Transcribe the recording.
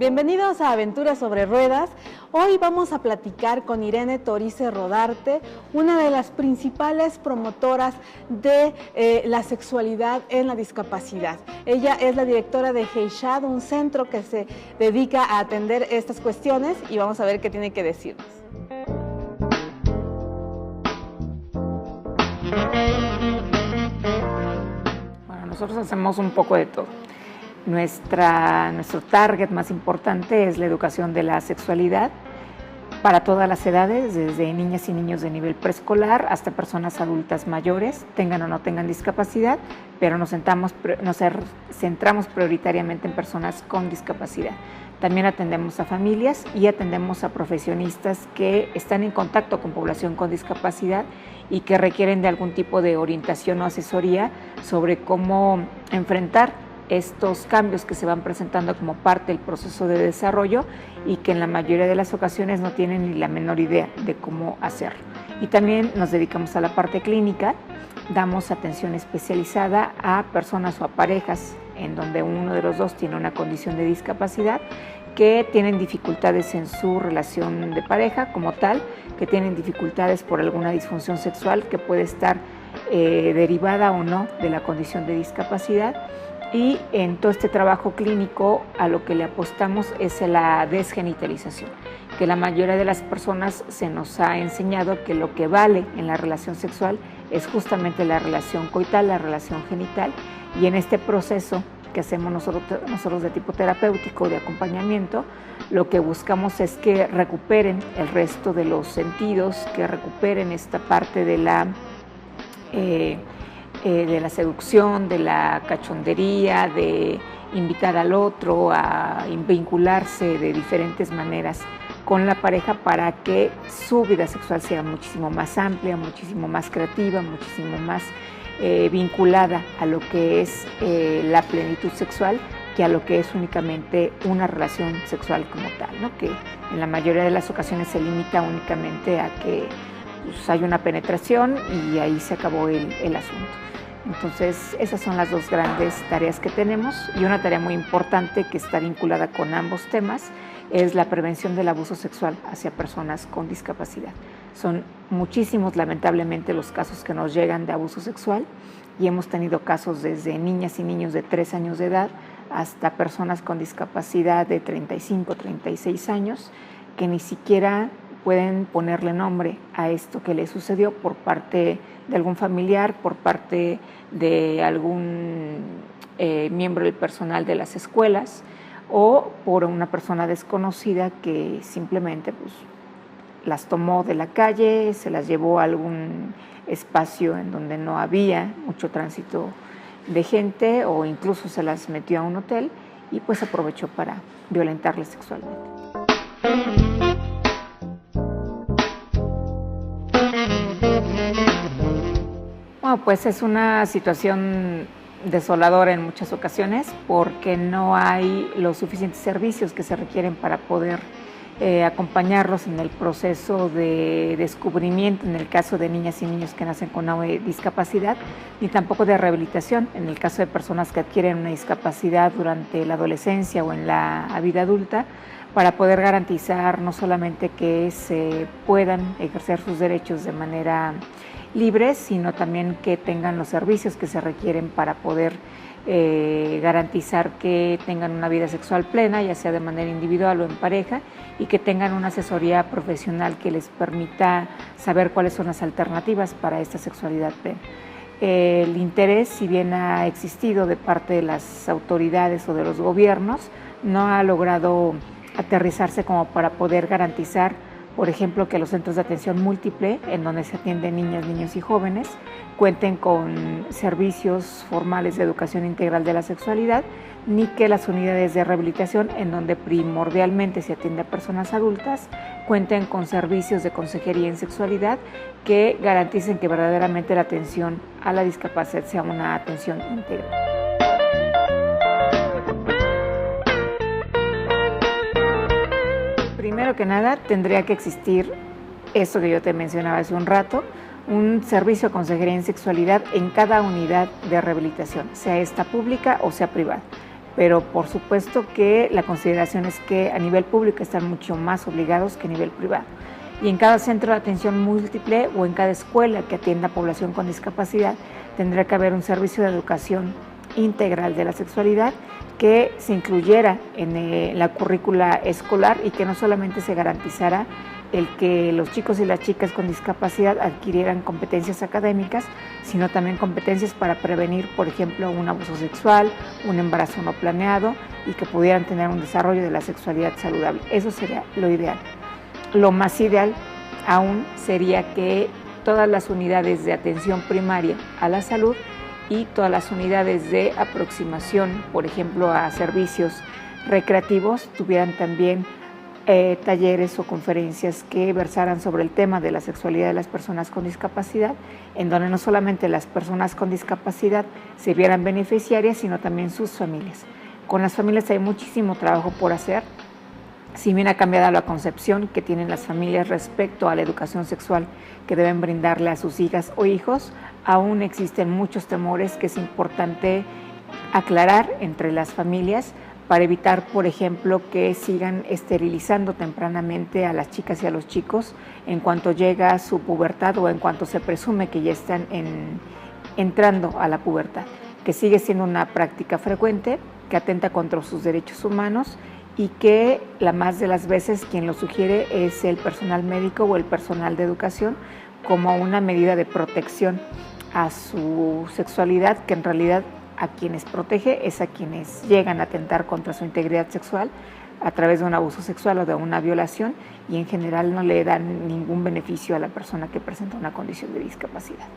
Bienvenidos a Aventuras sobre Ruedas. Hoy vamos a platicar con Irene Torice Rodarte, una de las principales promotoras de la sexualidad en la discapacidad. Ella es la directora de Heishad, un centro que se dedica a atender estas cuestiones, y vamos a ver qué tiene que decirnos. Bueno, nosotros hacemos un poco de todo. Nuestro target más importante es la educación de la sexualidad para todas las edades, desde niñas y niños de nivel preescolar hasta personas adultas mayores, tengan o no tengan discapacidad, pero nos centramos prioritariamente en personas con discapacidad. También atendemos a familias y atendemos a profesionistas que están en contacto con población con discapacidad y que requieren de algún tipo de orientación o asesoría sobre cómo enfrentar estos cambios que se van presentando como parte del proceso de desarrollo y que en la mayoría de las ocasiones no tienen ni la menor idea de cómo hacerlo. Y también nos dedicamos a la parte clínica, damos atención especializada a personas o a parejas en donde uno de los dos tiene una condición de discapacidad, que tienen dificultades en su relación de pareja como tal, que tienen dificultades por alguna disfunción sexual que puede estar derivada o no de la condición de discapacidad. Y en todo este trabajo clínico a lo que le apostamos es a la desgenitalización, que la mayoría de las personas se nos ha enseñado que lo que vale en la relación sexual es justamente la relación coital, la relación genital, y en este proceso que hacemos nosotros de tipo terapéutico, de acompañamiento, lo que buscamos es que recuperen el resto de los sentidos, que recuperen esta parte de la seducción, de la cachondería, de invitar al otro a vincularse de diferentes maneras con la pareja para que su vida sexual sea muchísimo más amplia, muchísimo más creativa, muchísimo más vinculada a lo que es la plenitud sexual que a lo que es únicamente una relación sexual como tal, ¿no? Que en la mayoría de las ocasiones se limita únicamente a que pues, hay una penetración y ahí se acabó el asunto. Entonces, esas son las dos grandes tareas que tenemos, y una tarea muy importante que está vinculada con ambos temas es la prevención del abuso sexual hacia personas con discapacidad. Son muchísimos, lamentablemente, los casos que nos llegan de abuso sexual, y hemos tenido casos desde niñas y niños de 3 años de edad hasta personas con discapacidad de 35, 36 años que ni siquiera pueden ponerle nombre a esto que le sucedió por parte de algún familiar, por parte de algún miembro del personal de las escuelas o por una persona desconocida que simplemente pues, las tomó de la calle, se las llevó a algún espacio en donde no había mucho tránsito de gente o incluso se las metió a un hotel y pues aprovechó para violentarles sexualmente. Bueno, pues es una situación desoladora en muchas ocasiones porque no hay los suficientes servicios que se requieren para poder acompañarlos en el proceso de descubrimiento en el caso de niñas y niños que nacen con una discapacidad, ni tampoco de rehabilitación en el caso de personas que adquieren una discapacidad durante la adolescencia o en la vida adulta, para poder garantizar no solamente que se puedan ejercer sus derechos de manera libre, sino también que tengan los servicios que se requieren para poder garantizar que tengan una vida sexual plena, ya sea de manera individual o en pareja, y que tengan una asesoría profesional que les permita saber cuáles son las alternativas para esta sexualidad plena. El interés, si bien ha existido de parte de las autoridades o de los gobiernos, no ha logrado aterrizarse como para poder garantizar, por ejemplo, que los centros de atención múltiple, en donde se atienden niñas, niños y jóvenes, cuenten con servicios formales de educación integral de la sexualidad, ni que las unidades de rehabilitación, en donde primordialmente se atiende a personas adultas, cuenten con servicios de consejería en sexualidad que garanticen que verdaderamente la atención a la discapacidad sea una atención integral. Primero que nada, tendría que existir esto que yo te mencionaba hace un rato, un servicio de consejería en sexualidad en cada unidad de rehabilitación, sea esta pública o sea privada. pero por supuesto que la consideración es que a nivel público están mucho más obligados que a nivel privado. Y en cada centro de atención múltiple o en cada escuela que atienda a población con discapacidad tendrá que haber un servicio de educación integral de la sexualidad que se incluyera en la currícula escolar y que no solamente se garantizara el que los chicos y las chicas con discapacidad adquirieran competencias académicas, sino también competencias para prevenir, por ejemplo, un abuso sexual, un embarazo no planeado y que pudieran tener un desarrollo de la sexualidad saludable. Eso sería lo ideal. Lo más ideal aún sería que todas las unidades de atención primaria a la salud y todas las unidades de aproximación, por ejemplo, a servicios recreativos, tuvieran también talleres o conferencias que versaran sobre el tema de la sexualidad de las personas con discapacidad, en donde no solamente las personas con discapacidad se vieran beneficiarias, sino también sus familias. Con las familias hay muchísimo trabajo por hacer. Si bien ha cambiado la concepción que tienen las familias respecto a la educación sexual que deben brindarle a sus hijas o hijos, aún existen muchos temores que es importante aclarar entre las familias para evitar, por ejemplo, que sigan esterilizando tempranamente a las chicas y a los chicos en cuanto llega su pubertad o en cuanto se presume que ya están entrando a la pubertad, que sigue siendo una práctica frecuente, que atenta contra sus derechos humanos y que la más de las veces quien lo sugiere es el personal médico o el personal de educación como una medida de protección a su sexualidad, que en realidad a quienes protege es a quienes llegan a atentar contra su integridad sexual a través de un abuso sexual o de una violación y en general no le dan ningún beneficio a la persona que presenta una condición de discapacidad.